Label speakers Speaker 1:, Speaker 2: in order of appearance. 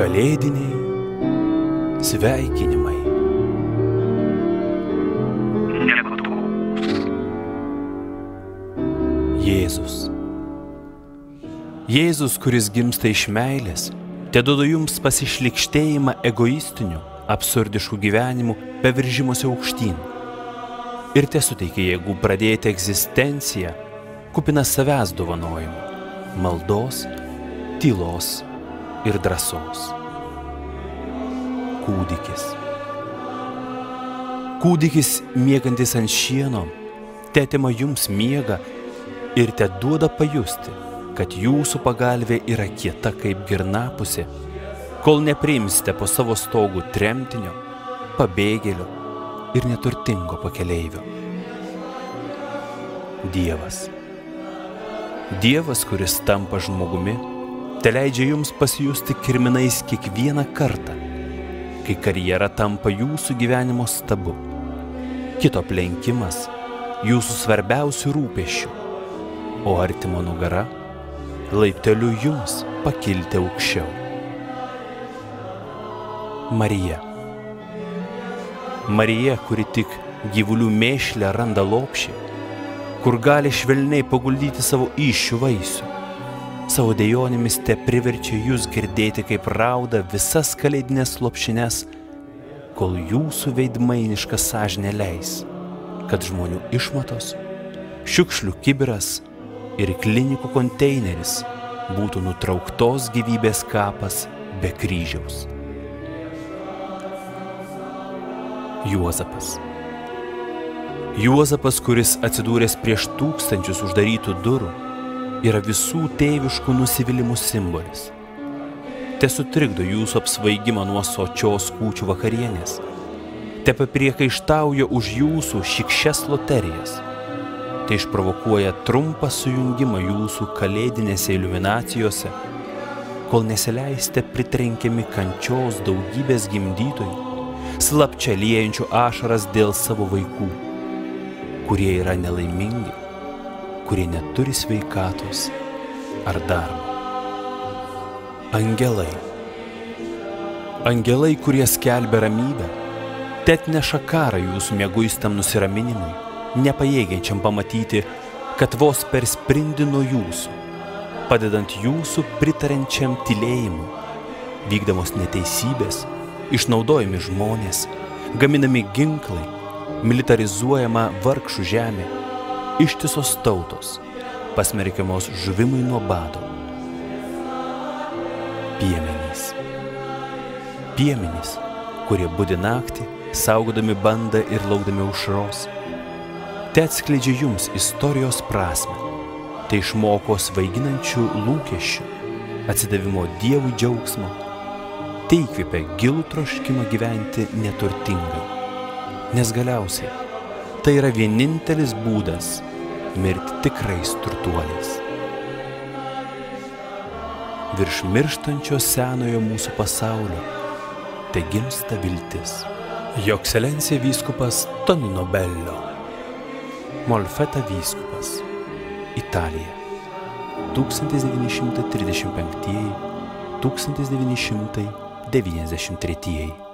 Speaker 1: Kalėdiniai sveikinimai. Jėzus, kuris gimsta iš meilės, teduoda jums pasišlykštėjimą egoistinių, absurdiškų gyvenimų be veržimuose aukštyn. Ir tesuteikia jėgų pradėti egzistenciją, kupiną savęs dovanojimų, maldos, tylos ir drąsos. Kūdikis miegantis ant šieno, tetima jums miegą ir teduoda pajusti, kad jūsų pagalvė yra kieta kaip girnapusė, kol nepriimsite po savo stogų tremtinio, pabėgėlio ir neturtingo pakeleivio. Dievas, kuris tampa žmogumi, teleidžia jums pasijusti kirminais kiekvieną kartą, kai karjera tampa jūsų gyvenimo stabu, kito aplenkimas jūsų svarbiausių rūpesčių, o artimo nugara laipteliu jums pakilti aukščiau. Marija, kuri tik gyvulių mėšle randa lopšį, kur gali švelniai paguldyti savo įsčių vaisių, savo dejonėmis te priverčia jūs girdėti, kaip rauda visas kalėdines lopšines, kol jūsų veidmainiška sąžinė leis, kad žmonių išmatos, šiukšlių kibiras ir klinikų konteineris būtų nutrauktos gyvybės kapas be kryžiaus. Juozapas, kuris atsidūręs prieš tūkstančius uždarytų durų, yra visų tėviškų nusivylimų simbolis. Te sutrikdo jūsų apsvaigimą nuo sočios kūčių vakarienės, te papriekaištauja už jūsų šikščias loterijas, tai išprovokuoja trumpą sujungimą jūsų kalėdinėse iliuminacijose, kol nesileisite pritrenkiami kančios daugybės gimdytojų, slapčia liejančių ašaras dėl savo vaikų, kurie yra nelaimingi, kurie neturi sveikatos ar darbo. Angelai, kurie skelbia ramybę, te atneša karą jūsų mieguistam nusiraminimui, nepajėgiančiam pamatyti, kad vos per sprindį nuo jūsų, padedant jūsų pritariančiam tylėjimui, vykdamos neteisybės, išnaudojami žmonės, gaminami ginklai, militarizuojama vargšų žemė, ištisos tautos, pasmerkiamos žuvimui nuo bado. Piemenys, kurie budi naktį, saugodami bandą ir laukdami aušros, te atskleidžia jums istorijos prasmę, tai išmoko svaiginančių lūkesčių, atsidavimo Dievui džiaugsmo, tai įkvėpia gilų troškimą gyventi neturtingai, nes galiausiai tai yra vienintelis būdas mirti tikrais turtuoliais. Virš mirštančio senojo mūsų pasaulio te gimsta viltis. Jo ekscelencija vyskupas Tonino Bello, Molfetta vyskupas, Italija, 1935–1993.